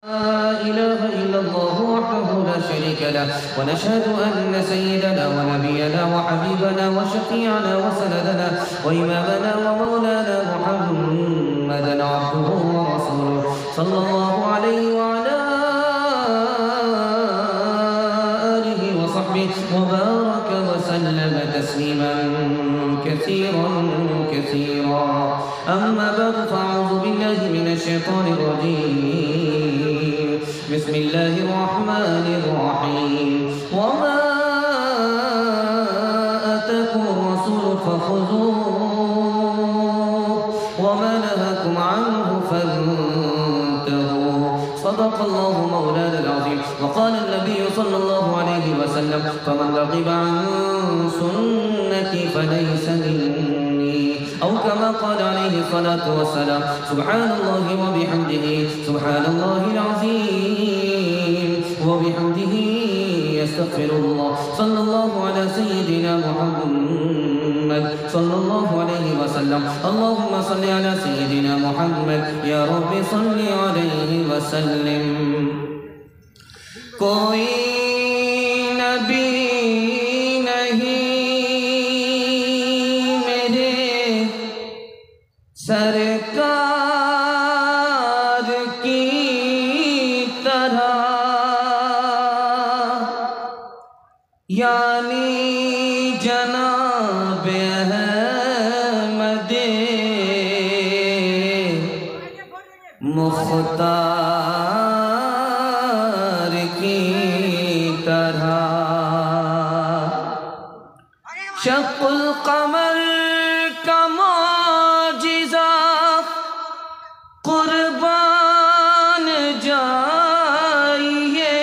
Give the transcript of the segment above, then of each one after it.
لا إله إلا الله وحده لا شريك له ونشهد أن سيدنا ونبينا وحبيبنا وشفيعنا وسندنا وإمامنا ومولانا محمدا عبده ورسوله صلى الله عليه وعلى آله وصحبه وبارك وسلم تسليما كثيرا كثيرا. أما بعد فأعوذ بالله من الشيطان الرجيم. بسم الله الرحمن الرحيم. وما آتاكم الرسول فخذوه وما نهاكم عنه فانتهوا. صدق الله مولانا العظيم. وقال النبي صلى الله عليه وسلم فمن رغب عن سنتي فليس مني، أو كما قال عليه الصلاة والسلام. سبحان الله وبحمده سبحان الله العظيم وبحمده يستغفر الله. صلى الله على سيدنا محمد صلى الله عليه وسلم. اللهم صل على سيدنا محمد يا رب صل عليه وسلم. کوئی نبی سرکار کی طرح، یعنی جناب احمد مختار کی طرح. شق القمر کا معجزہ قربان جائیے،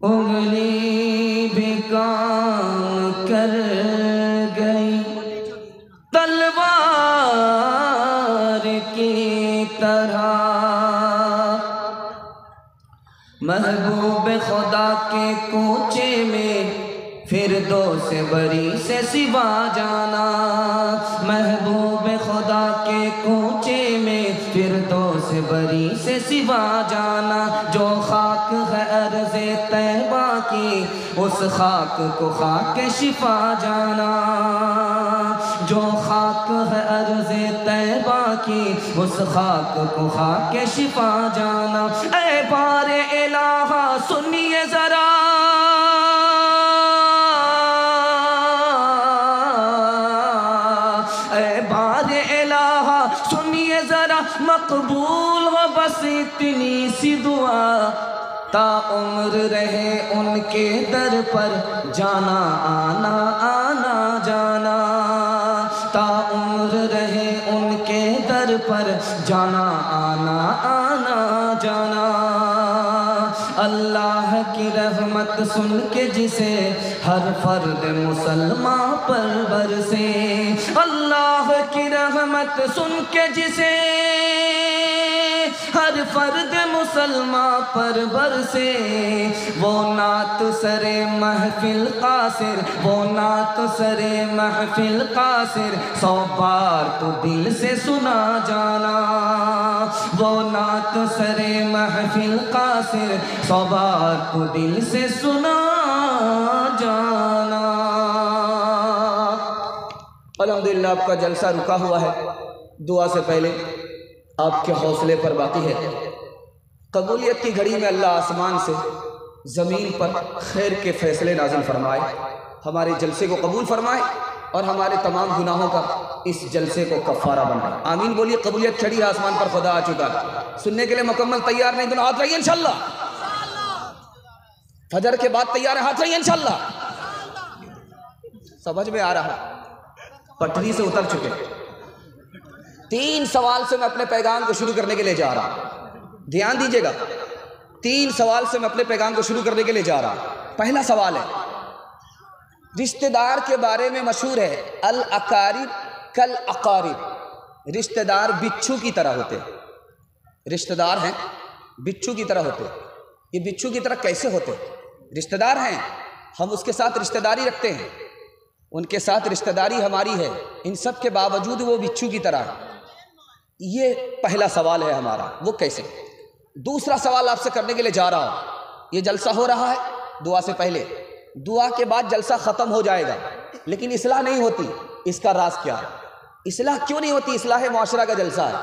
انگلی بھی کام کر گئی تلوار کی طرح. محبوب خدا کے کوچے میں فردوس بری سے سوا جانا. محبوب خدا کے کوچے میں فردوس بری سے سوا جانا. جو خاک ہے ارض طیبہ کی اس خاک کو خاک شفا جانا. جو خاک ہے ارض طیبہ کی اس خاک کو خاک شفا جانا. اے بار الہ سنیے ذرا، مقبول ہو بس اتنی سی دعا، تا عمر رہے ان کے در پر جانا آنا آنا جانا. تا عمر رہے ان کے در پر جانا آنا آنا جانا. اللہ کی رحمت سن کے جسے ہر فرد مسلمان پر برسے. اللہ کی رحمت سن کے جسے ہر فرد مسلمان پر برسے. وہ نعت سر محفل قاصر، وہ نعت سر محفل قاصر 100 بار تو دل سے سنا جانا. وہ نعت سر محفل قاصر 100 بار تو دل سے سنا جانا. الحمدللہ آپ کا جلسہ رکا ہوا ہے. دعا سے پہلے آپ کے حوصلے پر باقی ہے. قبولیت کی گھڑی میں اللہ آسمان سے زمین پر خیر کے فیصلے نازل فرمائے، ہمارے جلسے کو قبول فرمائے اور ہمارے تمام گناہوں کا اس جلسے کو کفارہ بنائے. آمین بولیے. قبولیت کھڑی ہے آسمان پر، خدا آ چکا ہے. سننے کے لیے مکمل تیار نہیں؟ دونوں ہاتھ رہیے انشاءاللہ. فجر کے بعد تیار ہے؟ ہاتھ رہیے انشاءاللہ. سمجھ میں آ رہا؟ پٹری سے اتر چکے. 3 سوال سے میں اپنے پیغام کو شروع کرنے کے لیے جا رہا ہوں. دھیان دیجیے گا. 3 سوال سے میں اپنے پیغام کو شروع کرنے کے لیے جا رہا ہوں. پہلا سوال ہے، رشتہ دار کے بارے میں مشہور ہے الاقارب کالاقارب. رشتہ دار بچھو کی طرح ہوتے ہیں. رشتہ دار ہیں بچھو کی طرح ہوتے ہیں. یہ بچھو کی طرح کیسے ہوتے ہیں؟ رشتہ دار ہیں، ہم اس کے ساتھ رشتہ داری رکھتے ہیں، ان کے ساتھ رشتہ داری ہماری ہے، ان سب کے باوجود وہ بچھو کی طرح ہے. یہ پہلا سوال ہے ہمارا، وہ کیسے؟ دوسرا سوال آپ سے کرنے کے لیے جا رہا ہوں، یہ جلسہ ہو رہا ہے دعا سے پہلے، دعا کے بعد جلسہ ختم ہو جائے گا، لیکن اصلاح نہیں ہوتی، اس کا راز کیا ہے؟ اصلاح کیوں نہیں ہوتی؟ اصلاح معاشرہ کا جلسہ ہے،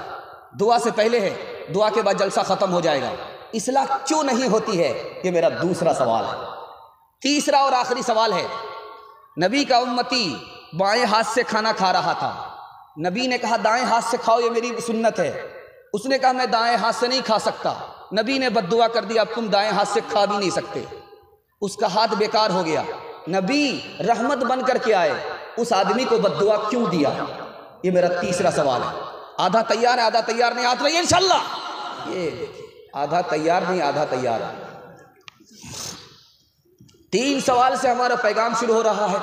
دعا سے پہلے ہے، دعا کے بعد جلسہ ختم ہو جائے گا، اصلاح کیوں نہیں ہوتی ہے؟ یہ میرا دوسرا سوال ہے۔ تیسرا اور آخری سوال ہے، نبی کا امتی بائیں ہاتھ سے کھانا کھا رہا تھا، نبی نے کہا دائیں ہاتھ سے کھاؤ، یہ میری سنت ہے، اس نے کہا میں دائیں ہاتھ سے نہیں کھا سکتا، نبی نے بد دعا کر دیا اب تم دائیں ہاتھ سے کھا بھی نہیں سکتے، اس کا ہاتھ بیکار ہو گیا، نبی رحمت بن کر کے آئے، اس آدمی کو بد دعا کیوں دیا؟ یہ میرا تیسرا سوال ہے۔ آدھا تیار ہے، آدھا تیار نہیں، ہاتھ رہیے انشاءاللہ۔ یہ آدھا تیار نہیں، آدھا تیار ہے۔ 3 سوال سے ہمارا پیغام شروع ہو رہا ہے۔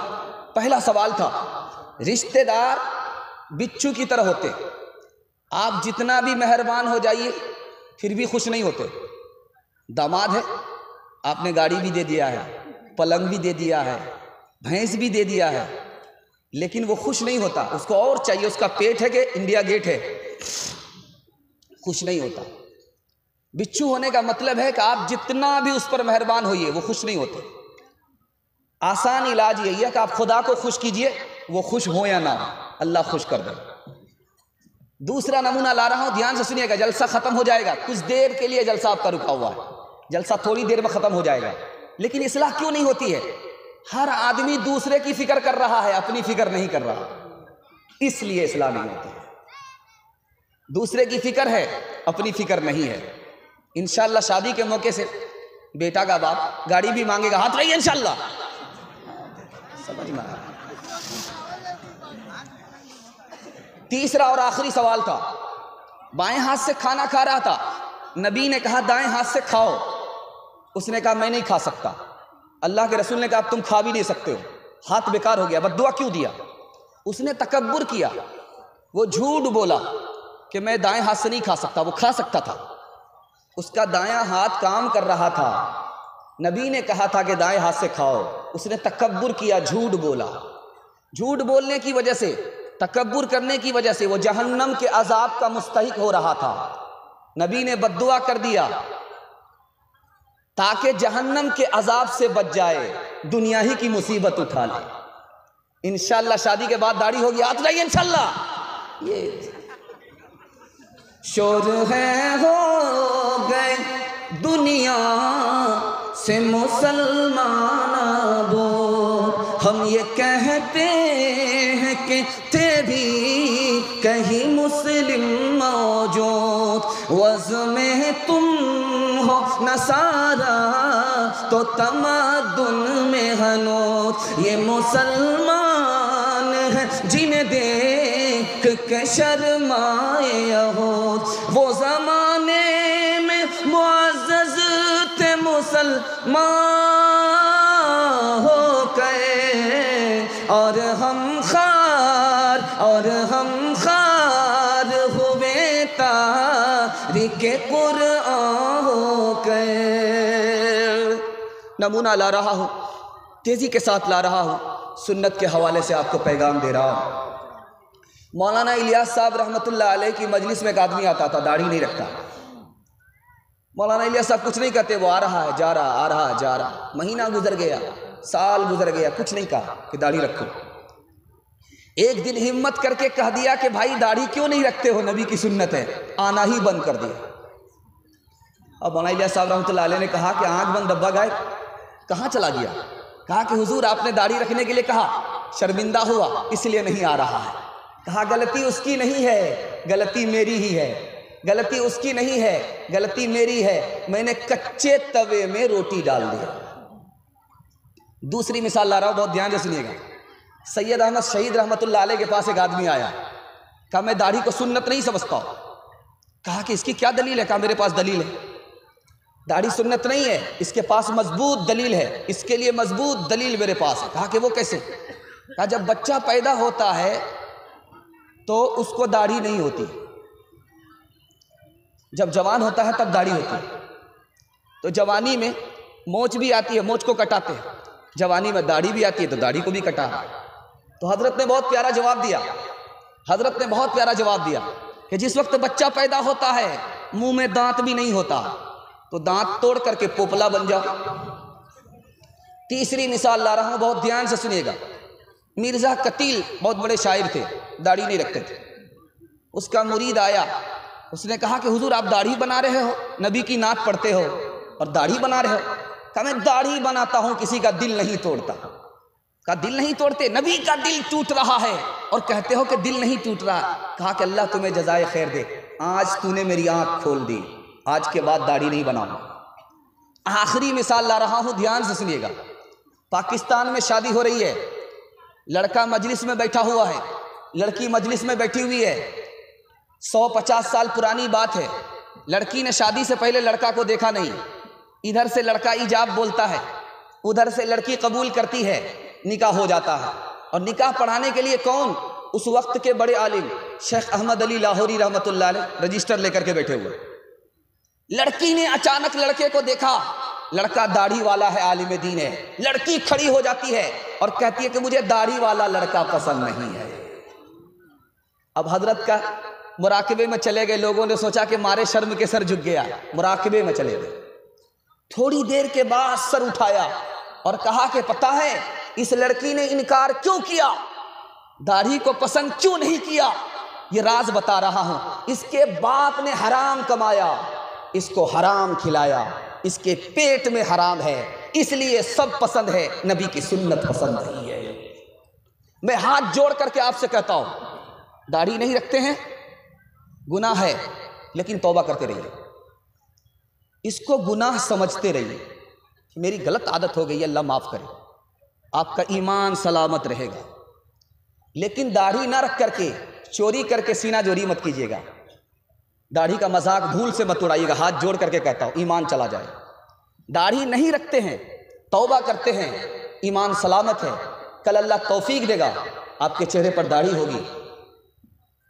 پہلا سوال تھا، رشتہ دار بچھو کی طرح ہوتے، آپ جتنا بھی مہربان ہو جائیے پھر بھی خوش نہیں ہوتے۔ داماد ہے، آپ نے گاڑی بھی دے دیا ہے، پلنگ بھی دے دیا ہے، بھینس بھی دے دیا ہے، لیکن وہ خوش نہیں ہوتا، اس کو اور چاہیے، اس کا پیٹ ہے کہ انڈیا گیٹ ہے، خوش نہیں ہوتا۔ بچھو ہونے کا مطلب ہے کہ آپ جتنا بھی اس پر مہربان ہوئیے وہ خوش نہیں ہوتے۔ آسان علاج یہی ہے کہ آپ خدا کو خوش کیجئے، وہ خوش ہو یا نہ ہو، اللہ خوش کر دے۔ دوسرا نمونہ لا رہا ہوں، دھیان سے سنیے گا، جلسہ ختم ہو جائے گا، کچھ دیر کے لیے جلسہ آپ کا رکا ہوا ہے، جلسہ تھوڑی دیر میں ختم ہو جائے گا، لیکن اصلاح کیوں نہیں ہوتی ہے؟ ہر آدمی دوسرے کی فکر کر رہا ہے، اپنی فکر نہیں کر رہا، اس لیے اصلاح نہیں ہوتی ہے۔ دوسرے کی فکر ہے، اپنی فکر نہیں ہے۔ انشاءاللہ شادی کے موقع سے بیٹا کا باپ گاڑی بھی مانگے گا، ہاتھ رہیے انشاءاللہ، سمجھ میں آ رہا۔ تیسرا اور آخری سوال تھا، بائیں ہاتھ سے کھانا کھا رہا تھا، نبی نے کہا دائیں ہاتھ سے کھاؤ، اس نے کہا میں نہیں کھا سکتا، اللہ کے رسول نے کہا اب تم کھا بھی نہیں سکتے ہو، ہاتھ بیکار ہو گیا، بد دعا کیوں دیا؟ اس نے تکبر کیا، وہ جھوٹ بولا کہ میں دائیں ہاتھ سے نہیں کھا سکتا، وہ کھا سکتا تھا، اس کا دایاں ہاتھ کام کر رہا تھا، نبی نے کہا تھا کہ دائیں ہاتھ سے کھاؤ، اس نے تکبر کیا، جھوٹ بولا، جھوٹ بولنے کی وجہ سے، تکبر کرنے کی وجہ سے وہ جہنم کے عذاب کا مستحق ہو رہا تھا، نبی نے بد دعا کر دیا تاکہ جہنم کے عذاب سے بچ جائے، دنیا ہی کی مصیبت اٹھا لے۔ انشاءاللہ شادی کے بعد داڑھی ہوگی، ہاتھ رہیے انشاءاللہ۔ یہ شور ہے ہو گئے دنیا سے مسلمان ابو، ہم یہ کہتے ہیں کہ تھے بھی کہیں مسلم موجود، وضع میں تم ہو نصارا تو تمدن میں ہنوز، یہ مسلمان ہیں جنہیں دیکھ کے شرمائے یہود، وہ زمانے میں معزز تھے مسلمان ہو گئے، اور ہم خار ہوئے تاریخ قرآن ہو گئے۔ نمونہ لا رہا ہوں، تیزی کے ساتھ لا رہا ہوں، سنت کے حوالے سے آپ کو پیغام دے رہا ہوں۔ مولانا الیاس صاحب رحمۃ اللہ علیہ کی مجلس میں ایک آدمی آتا تھا، داڑھی نہیں رکھتا، مولانا الیاس صاحب کچھ نہیں کہتے، وہ آ رہا ہے جا رہا، آ رہا جا رہا، مہینہ گزر گیا، سال گزر گیا، کچھ نہیں کہا کہ داڑھی رکھو۔ ایک دن ہمت کر کے کہہ دیا کہ بھائی داڑھی کیوں نہیں رکھتے ہو، نبی کی سنت ہے، آنا ہی بند کر دیا۔ اب مولانا الیاس صاحب رحمۃ اللہ علیہ نے کہا کہ آنکھ بند ڈبہ گائے، کہاں چلا گیا؟ کہا کہ حضور آپ نے داڑھی رکھنے کے لیے کہا، شرمندہ ہوا اس لیے نہیں آ رہا ہے۔ کہا غلطی اس کی نہیں ہے، غلطی میری ہی ہے، غلطی اس کی نہیں ہے، غلطی میری ہے، میں نے کچے توے میں روٹی ڈال دیا۔ دوسری مثال لا رہا ہوں، بہت دھیان سے سنیے گا۔ سید احمد شہید رحمۃ اللہ علیہ کے پاس ایک آدمی آیا، کہا میں داڑھی کو سنت نہیں سمجھتا ہوں۔ کہا کہ اس کی کیا دلیل ہے؟ کہا میرے پاس دلیل ہے، داڑھی سنت نہیں ہے، اس کے پاس مضبوط دلیل ہے، اس کے لیے مضبوط دلیل میرے پاس ہے۔ کہا کہ وہ کیسے؟ کہا جب بچہ پیدا ہوتا ہے تو اس کو داڑھی نہیں ہوتی، جب جوان ہوتا ہے تب داڑھی ہوتی ہے، تو جوانی میں مونچھ بھی آتی ہے، مونچھ کو کٹاتے ہیں، جوانی میں داڑھی بھی آتی ہے تو داڑھی کو بھی کٹا۔ تو حضرت نے بہت پیارا جواب دیا، حضرت نے بہت پیارا جواب دیا، کہ جس وقت بچہ پیدا ہوتا ہے منہ میں دانت بھی نہیں ہوتا تو دانت توڑ کر کے پوپلا بن جاؤ۔ تیسری مثال لا رہا ہوں، بہت دھیان سے سنیے گا۔ مرزا قتیل بہت بڑے شاعر تھے، داڑھی نہیں رکھتے تھے۔ اس کا مرید آیا، اس نے کہا کہ حضور آپ داڑھی بنا رہے ہو، نبی کی نعت پڑھتے ہو اور داڑھی بنا رہے ہو؟ کہا میں داڑھی بناتا ہوں، کسی کا دل نہیں توڑتا۔ کہا دل نہیں توڑتے؟ نبی کا دل ٹوٹ رہا ہے اور کہتے ہو کہ دل نہیں ٹوٹ رہا۔ کہا کہ اللہ تمہیں جزائے خیر دے، آج تو نے میری آنکھ کھول دی، آج کے بعد داڑھی نہیں بناؤں۔ آخری مثال لا رہا ہوں، دھیان سے سنیے گا۔ پاکستان میں شادی ہو رہی ہے، لڑکا مجلس میں بیٹھا ہوا ہے، لڑکی مجلس میں بیٹھی ہوئی ہے، 150 سال پرانی بات ہے۔ لڑکی نے شادی سے پہلے لڑکا کو دیکھا نہیں، ادھر سے لڑکا ایجاب بولتا ہے، ادھر سے لڑکی قبول کرتی ہے، نکاح ہو جاتا ہے۔ اور نکاح پڑھانے کے لیے کون؟ اس وقت کے بڑے عالم شیخ احمد علی لاہوری رحمۃ اللہ علیہ رجسٹر لے کر کے بیٹھے ہوئے۔ لڑکی نے اچانک لڑکے کو دیکھا، لڑکا داڑھی والا ہے، عالم دین ہے۔ لڑکی کھڑی ہو جاتی ہے اور کہتی ہے کہ مجھے داڑھی والا لڑکا پسند نہیں ہے۔ اب حضرت کا مراقبے میں چلے گئے، لوگوں نے سوچا کہ مارے شرم کے سر جھک گیا، مراقبے میں چلے گئے۔ تھوڑی دیر کے بعد سر اٹھایا اور کہا کہ پتہ ہے اس لڑکی نے انکار کیوں کیا، داڑھی کو پسند کیوں نہیں کیا؟ یہ راز بتا رہا ہوں۔ اس کے باپ نے حرام کمایا، اس کو حرام کھلایا، اس کے پیٹ میں حرام ہے، اس لیے سب پسند ہے، نبی کی سنت پسند نہیں ہے۔ میں ہاتھ جوڑ کر کے آپ سے کہتا ہوں، داڑھی نہیں رکھتے ہیں، گناہ ہے، لیکن توبہ کرتے رہیے، اس کو گناہ سمجھتے رہیے۔ میری غلط عادت ہو گئی، اللہ معاف کرے، آپ کا ایمان سلامت رہے گا۔ لیکن داڑھی نہ رکھ کر کے چوری کر کے سینہ جوری مت کیجیے گا، داڑھی کا مذاق بھول سے مت اڑائیے گا، ہاتھ جوڑ کر کے کہتا ہوں، ایمان چلا جائے۔ داڑھی نہیں رکھتے ہیں، توبہ کرتے ہیں، ایمان سلامت ہے، کل اللہ توفیق دے گا، آپ کے چہرے پر داڑھی ہوگی،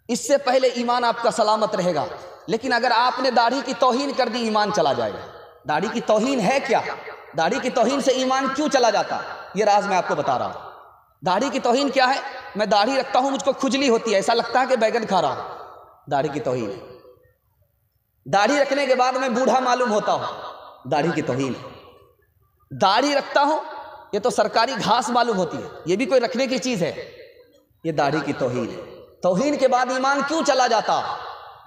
اس سے پہلے ایمان آپ کا سلامت رہے گا۔ لیکن اگر آپ نے داڑھی کی توہین کر دی، ایمان چلا جائے گا۔ داڑھی کی توہین ہے کیا؟ داڑھی کی توہین سے ایمان کیوں چلا جاتا؟ یہ راز میں آپ کو بتا رہا ہوں۔ داڑھی کی توہین کیا ہے؟ میں داڑھی رکھتا ہوں، مجھ کو کھجلی ہوتی ہے، ایسا لگتا ہے کہ بیگن کھا رہا ہوں، داڑھی کی توہین ہے۔ داڑھی رکھنے کے بعد میں بوڑھا معلوم ہوتا ہوں، داڑھی کی توہین ہے۔ داڑھی رکھتا ہوں، یہ تو سرکاری گھاس معلوم ہوتی ہے، یہ بھی کوئی رکھنے کی چیز ہے، یہ داڑھی کی توہین ہے۔ توہین کے بعد ایمان کیوں چلا جاتا؟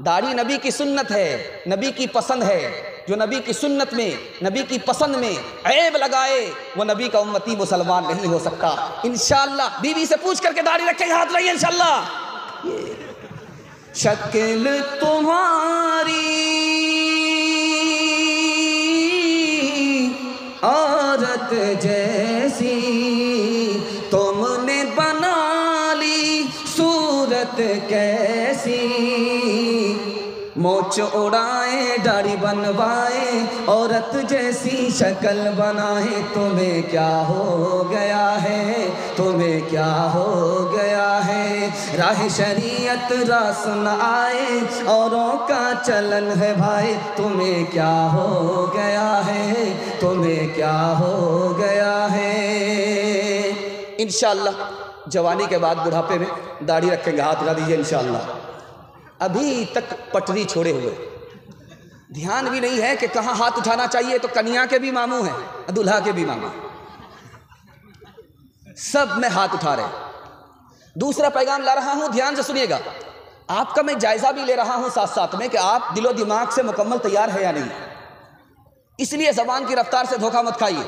داڑھی نبی کی سنت ہے، نبی کی پسند ہے۔ جو نبی کی سنت میں، نبی کی پسند میں عیب لگائے، وہ نبی کا امتی مسلمان نہیں ہو سکتا۔ انشاءاللہ بیوی سے پوچھ کر کے داڑھی رکھیں گے، ہاتھ لائیے انشاءاللہ۔ شکل تمہاری عورت جیسی، تم نے بنا لی صورت کیسی، مونچھ اڑائیں داڑھی بنوائیں، عورت جیسی شکل بنائیں، تمہیں کیا ہو گیا ہے، تمہیں کیا ہو گیا ہے، راہ شریعت راس نہ آئے، اوروں کا چلن ہے بھائی، تمہیں کیا ہو گیا ہے، تمہیں کیا ہو گیا ہے۔ انشاءاللہ جوانی کے بعد بڑھاپے میں داڑھی رکھیں گے، ہاتھ اٹھا دیجیے انشاءاللہ۔ ابھی تک پٹری چھوڑے ہوئے، دھیان بھی نہیں ہے کہ کہاں ہاتھ اٹھانا چاہیے، تو کنیا کے بھی ماموں ہیں، دلہا کے بھی ماموں، سب میں ہاتھ اٹھا رہے۔ دوسرا پیغام لا رہا ہوں، دھیان سے سنیے گا، آپ کا میں جائزہ بھی لے رہا ہوں ساتھ ساتھ میں کہ آپ دل و دماغ سے مکمل تیار ہے یا نہیں، اس لیے زبان کی رفتار سے دھوکہ مت کھائیے۔